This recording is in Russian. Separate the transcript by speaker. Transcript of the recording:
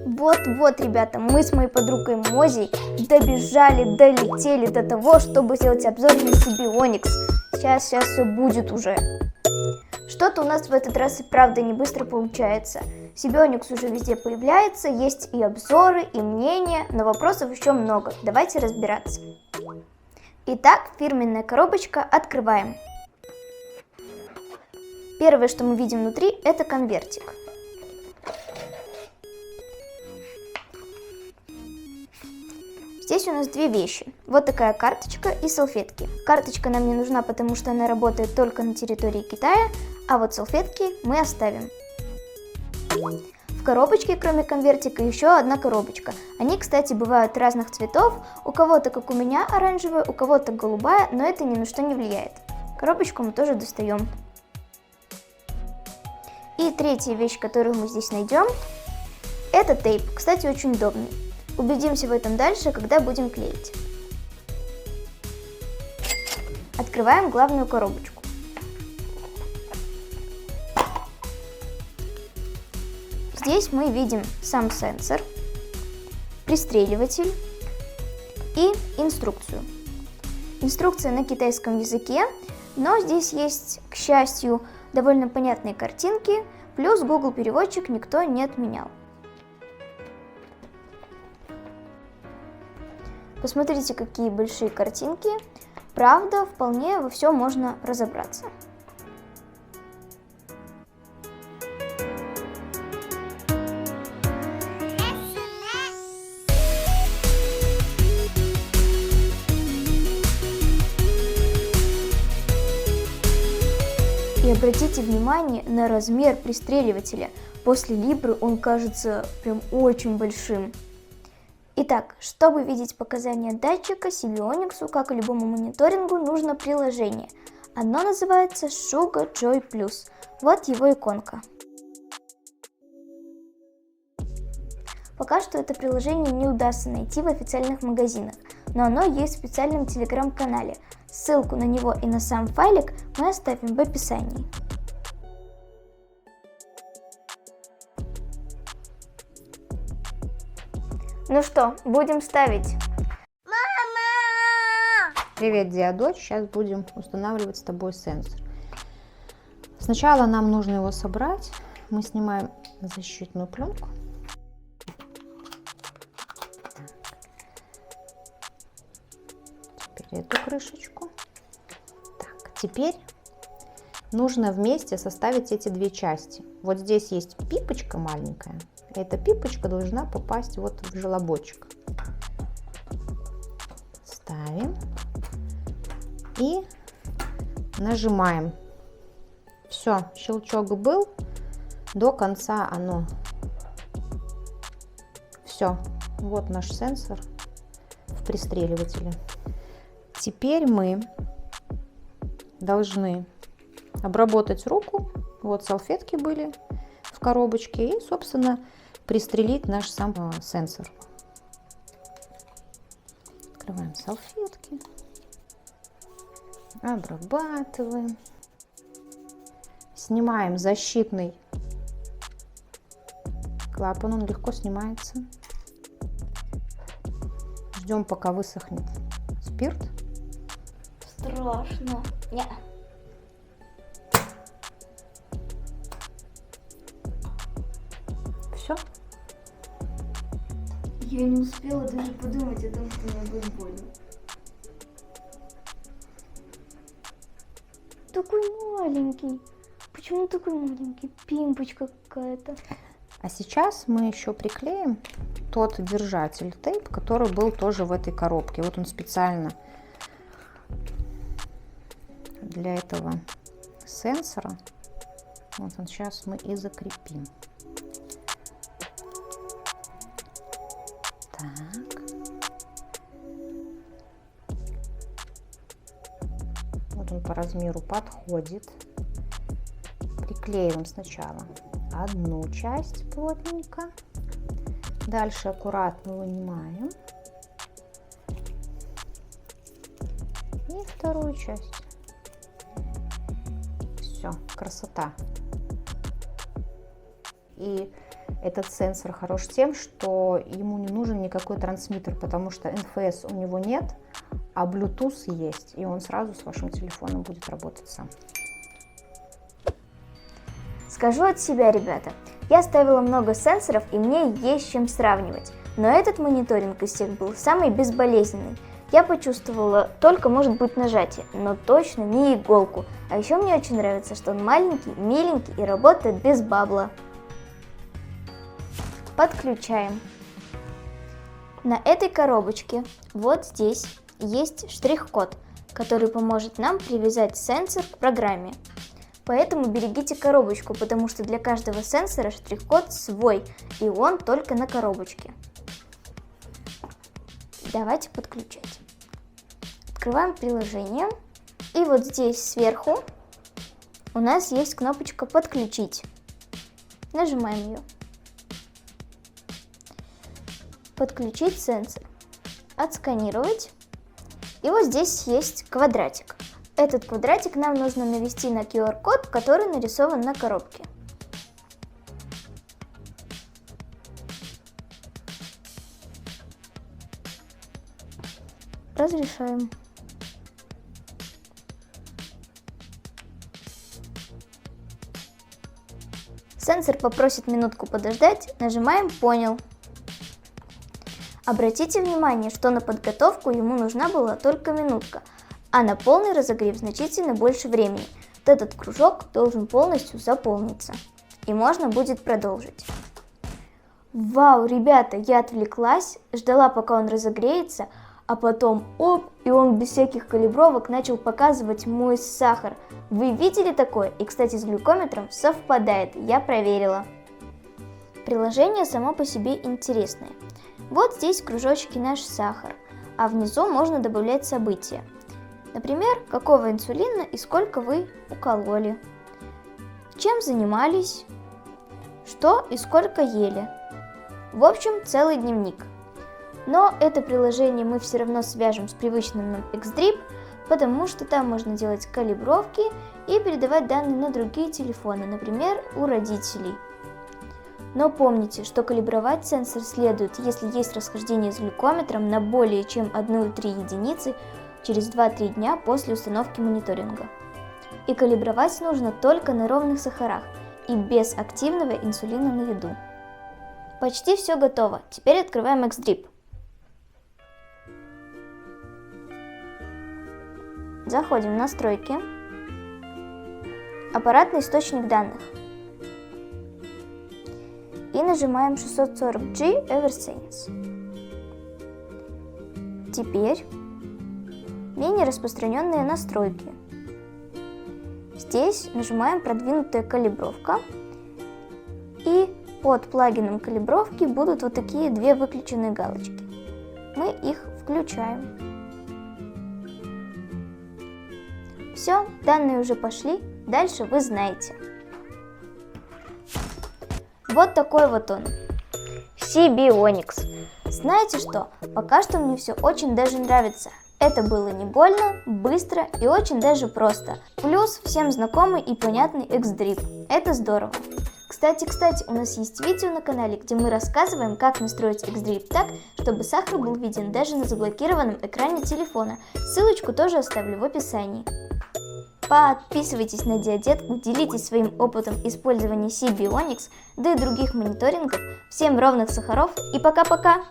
Speaker 1: Вот-вот, ребята, мы с моей подругой Мозей долетели до того, чтобы сделать обзор на Сибионикс. Сейчас все будет уже. Что-то у нас в этот раз и правда не быстро получается. Сибионикс уже везде появляется, есть и обзоры, и мнения, но вопросов еще много. Давайте разбираться. Итак, фирменная коробочка, открываем. Первое, что мы видим внутри, это конвертик. Здесь у нас две вещи. Вот такая карточка и салфетки. Карточка нам не нужна, потому что она работает только на территории Китая, а вот салфетки мы оставим. В коробочке, кроме конвертика, еще одна коробочка. Они, кстати, бывают разных цветов. У кого-то, как у меня, оранжевая, у кого-то голубая, но это ни на что не влияет. Коробочку мы тоже достаем. И третья вещь, которую мы здесь найдем, это тейп. Кстати, очень удобный. Убедимся в этом дальше, когда будем клеить. Открываем главную коробочку. Здесь мы видим сам сенсор, пристреливатель и инструкцию. Инструкция на китайском языке, но здесь есть, к счастью, довольно понятные картинки, плюс Google переводчик никто не отменял. Посмотрите, какие большие картинки. Правда, вполне во всем можно разобраться. И обратите внимание на размер пристреливателя. После Libra он кажется прям очень большим. Итак, чтобы видеть показания датчика, Сибиониксу, как и любому мониторингу, нужно приложение. Оно называется Suga Joy Plus. Вот его иконка. Пока что это приложение не удастся найти в официальных магазинах, но оно есть в специальном телеграм-канале. Ссылку на него и на сам файлик мы оставим в описании. Ну что, будем ставить?
Speaker 2: Мама! Привет, Диадочь. Сейчас будем устанавливать с тобой сенсор. Сначала нам нужно его собрать. Мы снимаем защитную пленку. Теперь эту крышечку. Так, теперь нужно вместе составить эти две части. Вот здесь есть пипочка маленькая. Эта пипочка должна попасть вот в желобочек. Ставим и нажимаем. Все, щелчок был, до конца оно. Все, вот наш сенсор в пристреливателе. Теперь мы должны обработать руку. Вот салфетки были в коробочке и, собственно, пристрелить наш сам сенсор. Открываем салфетки, обрабатываем, снимаем защитный клапан, он легко снимается. Ждем, пока высохнет спирт.
Speaker 1: Страшно. Нет.
Speaker 2: Все.
Speaker 1: Я не успела даже подумать о том, что мне будет больно. Такой маленький. Почему такой маленький? Пимпочка какая-то.
Speaker 2: А сейчас мы еще приклеим тот держатель тейп, который был тоже в этой коробке. Вот он специально для этого сенсора. Вот он, сейчас мы и закрепим. Так. Вот он по размеру подходит. Приклеиваем сначала одну часть плотненько. Дальше аккуратно вынимаем. И вторую часть. Все, красота. И Этот сенсор хорош тем, что ему не нужен никакой трансмиттер, потому что NFS у него нет, а Bluetooth есть, и он сразу с вашим телефоном будет работать сам.
Speaker 1: Скажу от себя, ребята, я ставила много сенсоров, и мне есть с чем сравнивать. Но этот мониторинг из всех был самый безболезненный. Я почувствовала только, может быть, нажатие, но точно не иголку. А еще мне очень нравится, что он маленький, миленький и работает без бабла. Подключаем. На этой коробочке вот здесь есть штрих-код, который поможет нам привязать сенсор к программе. Поэтому берегите коробочку, потому что для каждого сенсора штрих-код свой, и он только на коробочке. Давайте подключать. Открываем приложение, и вот здесь сверху у нас есть кнопочка «Подключить». Нажимаем ее. Подключить сенсор. Отсканировать. И вот здесь есть квадратик. Этот квадратик нам нужно навести на QR-код, который нарисован на коробке. Разрешаем. Сенсор попросит минутку подождать, нажимаем «Понял». Обратите внимание, что на подготовку ему нужна была только минутка, а на полный разогрев значительно больше времени. Вот этот кружок должен полностью заполниться, и можно будет продолжить. Вау, ребята, я отвлеклась, ждала, пока он разогреется, а потом оп, и он без всяких калибровок начал показывать мой сахар. Вы видели такое? И, кстати, с глюкометром совпадает, я проверила. Приложение само по себе интересное. Вот здесь в кружочке наш сахар, а внизу можно добавлять события. Например, какого инсулина и сколько вы укололи, чем занимались, что и сколько ели. В общем, целый дневник. Но это приложение мы все равно свяжем с привычным нам Xdrip, потому что там можно делать калибровки и передавать данные на другие телефоны, например, у родителей. Но помните, что калибровать сенсор следует, если есть расхождение с глюкометром на более чем 1,3 единицы через 2-3 дня после установки мониторинга. И калибровать нужно только на ровных сахарах и без активного инсулина на еду. Почти все готово, теперь открываем Xdrip. Заходим в настройки, аппаратный источник данных и нажимаем 640G Eversense. Теперь менее распространенные настройки. Здесь нажимаем продвинутая калибровка, и под плагином калибровки будут вот такие две выключенные галочки. Мы их включаем. Все, данные уже пошли, дальше вы знаете. Вот такой вот он, CB Onyx. Знаете что, пока что мне все очень даже нравится. Это было не больно, быстро и очень даже просто. Плюс всем знакомый и понятный Xdrip. Это здорово. Кстати, у нас есть видео на канале, где мы рассказываем, как настроить Xdrip так, чтобы сахар был виден даже на заблокированном экране телефона. Ссылочку тоже оставлю в описании. Подписывайтесь на Диадетку, делитесь своим опытом использования CB Onyx, да и других мониторингов. Всем ровных сахаров и пока-пока!